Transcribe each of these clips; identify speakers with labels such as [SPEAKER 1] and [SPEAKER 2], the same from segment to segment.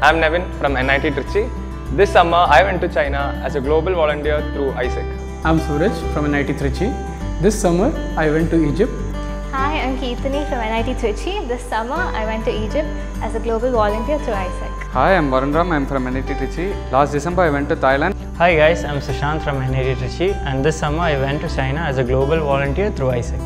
[SPEAKER 1] I'm Nevin from NIT Trichy. This summer I went to China as a global volunteer through ISEC.
[SPEAKER 2] I'm Suraj from NIT Trichy. This summer I went to Egypt.
[SPEAKER 3] Hi, I'm Keerthani from NIT Trichy. This summer I went to Egypt as a global volunteer through ISEC.
[SPEAKER 4] Hi, I'm Varunram. I'm from NIT Trichy. Last December I went to Thailand.
[SPEAKER 5] Hi guys, I'm Sushant from NIT Trichy, and this summer I went to China as a global volunteer through ISEC.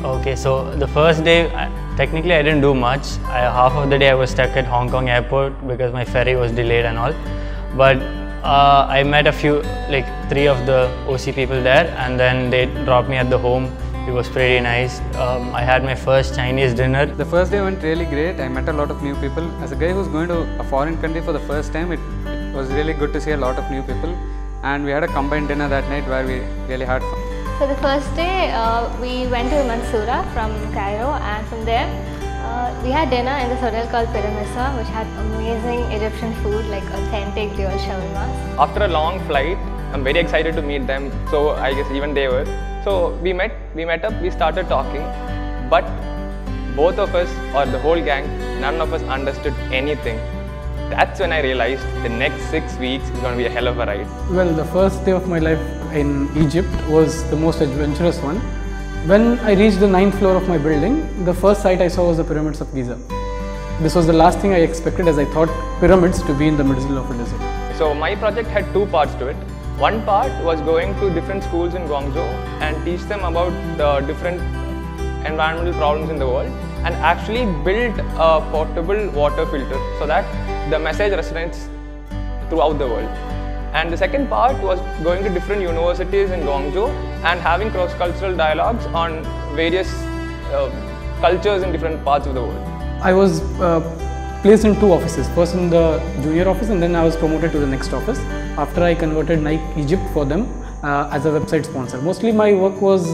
[SPEAKER 5] Okay, so the first day, technically I didn't do much. Half of the day I was stuck at Hong Kong airport because my ferry was delayed and all. But I met a few, like 3 of the OC people there, and then they dropped me at the home. It was pretty nice. I had my first Chinese dinner.
[SPEAKER 4] The first day went really great. I met a lot of new people. As a guy who's going to a foreign country for the first time, it was really good to see a lot of new people. And we had a combined dinner that night where we really had fun.
[SPEAKER 3] So the first day we went to Mansoura from Cairo, and from there we had dinner in this hotel called Pyramisa, which had amazing Egyptian food like authentic real shawarmas.
[SPEAKER 1] After a long flight, I'm very excited to meet them. So I guess even they were. So we met up, we started talking, but both of us, or the whole gang, none of us understood anything. That's when I realized the next 6 weeks is going to be a hell of a ride.
[SPEAKER 2] Well, the first day of my life in Egypt was the most adventurous one. When I reached the 9th floor of my building, the first sight I saw was the pyramids of Giza. This was the last thing I expected, as I thought pyramids to be in the middle of a desert.
[SPEAKER 1] So my project had 2 parts to it. One part was going to different schools in Guangzhou and teach them about the different environmental problems in the world, and actually build a portable water filter so that the message resonates throughout the world. And the second part was going to different universities in Guangzhou and having cross-cultural dialogues on various cultures in different parts of the world.
[SPEAKER 2] I was placed in 2 offices, first in the junior office, and then I was promoted to the next office after I converted Nike Egypt for them as a website sponsor. Mostly my work was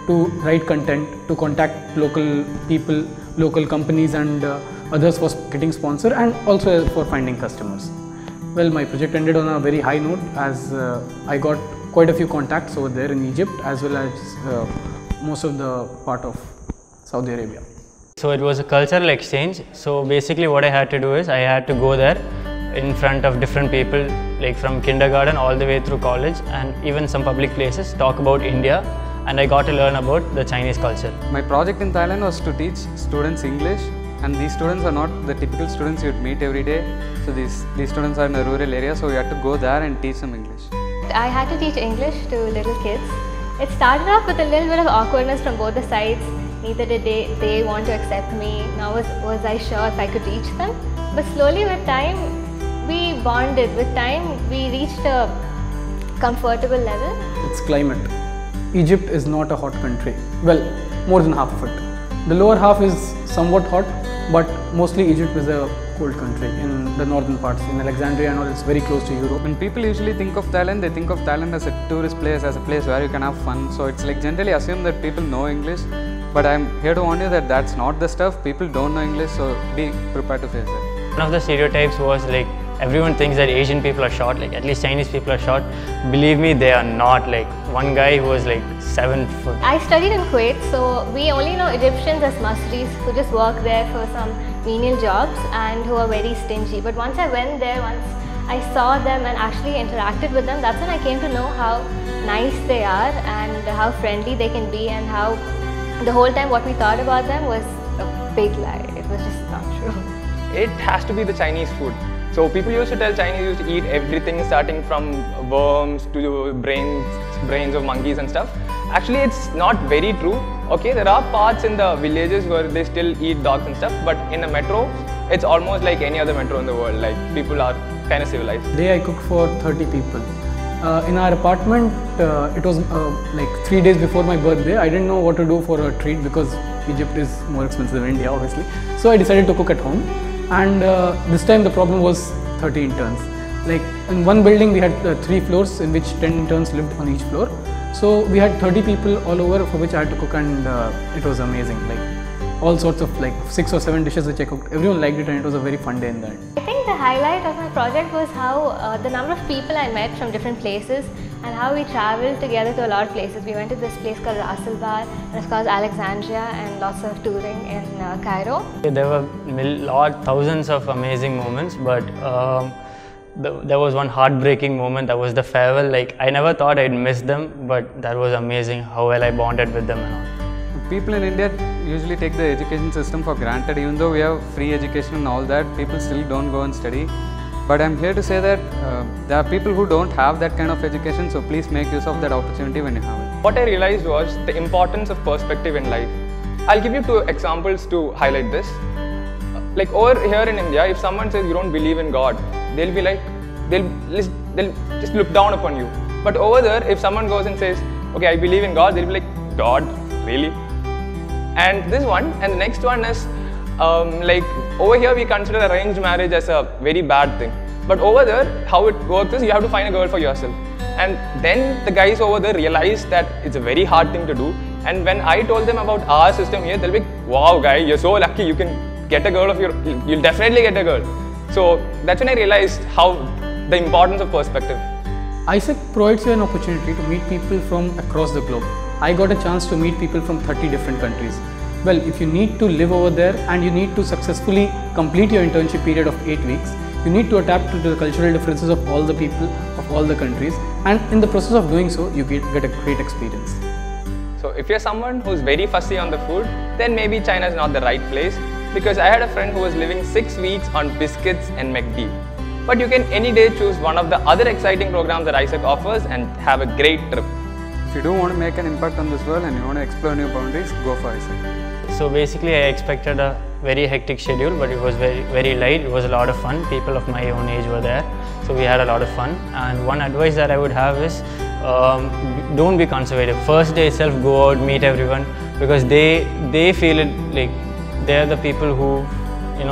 [SPEAKER 2] to write content, to contact local people, local companies and others for getting sponsor, and also for finding customers. Well, my project ended on a very high note, as I got quite a few contacts over there in Egypt, as well as most of the part of Saudi Arabia.
[SPEAKER 5] So it was a cultural exchange. So basically what I had to do is I had to go there in front of different people, like from kindergarten all the way through college and even some public places, talk about India, and I got to learn about the Chinese culture.
[SPEAKER 4] My project in Thailand was to teach students English, and these students are not the typical students you'd meet every day. So these students are in a rural area, so we had to go there and teach them English.
[SPEAKER 3] I had to teach English to little kids. It started off with a little bit of awkwardness from both the sides. Neither did they want to accept me, nor was I sure if I could reach them. But slowly with time, we bonded. With time, we reached a comfortable level.
[SPEAKER 2] It's climate. Egypt is not a hot country. Well, more than half of it. The lower half is somewhat hot, but mostly Egypt is a cold country. In the northern parts, in Alexandria and all, it's very close to Europe.
[SPEAKER 4] When people usually think of Thailand, they think of Thailand as a tourist place, as a place where you can have fun. So it's like generally assume that people know English, but I'm here to warn you that that's not the stuff. People don't know English, so be prepared to face it.
[SPEAKER 5] One of the stereotypes was like everyone thinks that Asian people are short, like at least Chinese people are short. Believe me, they are not. Like one guy who was like 7 foot.
[SPEAKER 3] I studied in Kuwait, so we only know Egyptians as Masris who just work there for some menial jobs and who are very stingy. But once I went there, once I saw them and actually interacted with them, that's when I came to know how nice they are and how friendly they can be, and how the whole time what we thought about them was a big lie. It was just not true.
[SPEAKER 1] It has to be the Chinese food. So people used to tell Chinese used to eat everything starting from worms to brains of monkeys and stuff. Actually, it's not very true. Okay, there are parts in the villages where they still eat dogs and stuff, but in the metro, it's almost like any other metro in the world. Like people are kind of civilized.
[SPEAKER 2] Today I cooked for 30 people. In our apartment, it was like 3 days before my birthday. I didn't know what to do for a treat because Egypt is more expensive than India, obviously. So I decided to cook at home. And this time the problem was 30 interns. Like in one building we had 3 floors in which 10 interns lived on each floor. So we had 30 people all over for which I had to cook, and it was amazing. Like all sorts of like 6 or 7 dishes which I cooked. Everyone liked it, and it was a very fun day in that.
[SPEAKER 3] I think the highlight of my project was how the number of people I met from different places and how we traveled together to a lot of places. We went to this place called Rasalbar, and of course Alexandria, and lots of touring in Cairo.
[SPEAKER 5] There were thousands of amazing moments, but there was one heartbreaking moment. That was the farewell. Like, I never thought I'd miss them, but that was amazing how well I bonded with them and all.
[SPEAKER 4] People in India usually take the education system for granted. Even though we have free education and all that, people still don't go and study. But I'm here to say that there are people who don't have that kind of education, so please make use of that opportunity when you have it.
[SPEAKER 1] What I realized was the importance of perspective in life. I'll give you 2 examples to highlight this. Like over here in India, if someone says you don't believe in God, they'll be like, they'll just look down upon you. But over there, if someone goes and says, okay, I believe in God, they'll be like, God, really? And this one, and the next one is, like over here we consider arranged marriage as a very bad thing. But over there, how it works is you have to find a girl for yourself. And then the guys over there realize that it's a very hard thing to do. And when I told them about our system here, they'll be like, wow guy, you're so lucky, you can get a girl of your, you'll definitely get a girl. So that's when I realized how the importance of perspective.
[SPEAKER 2] ISEC provides you an opportunity to meet people from across the globe. I got a chance to meet people from 30 different countries. Well, if you need to live over there and you need to successfully complete your internship period of 8 weeks, you need to adapt to the cultural differences of all the people of all the countries, and in the process of doing so, you get a great experience.
[SPEAKER 1] So if you're someone who's very fussy on the food, then maybe China is not the right place, because I had a friend who was living 6 weeks on biscuits and McD. But you can any day choose one of the other exciting programs that ISEC offers and have a great trip.
[SPEAKER 4] If you do want to make an impact on this world and you want to explore new boundaries, go for ISEC.
[SPEAKER 5] So basically I expected a very hectic schedule, but it was very light. It was a lot of fun. People of my own age were there, so we had a lot of fun. And one advice that I would have is don't be conservative. First day itself, go out, meet everyone, because they feel it, like they're the people who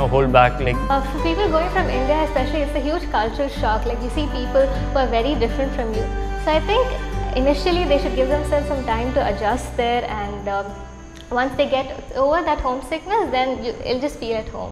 [SPEAKER 5] hold back. Like
[SPEAKER 3] for people going from India especially, it's a huge cultural shock. Like you see people who are very different from you. So I think initially they should give themselves some time to adjust there, and once they get over that homesickness, then it'll just feel at home.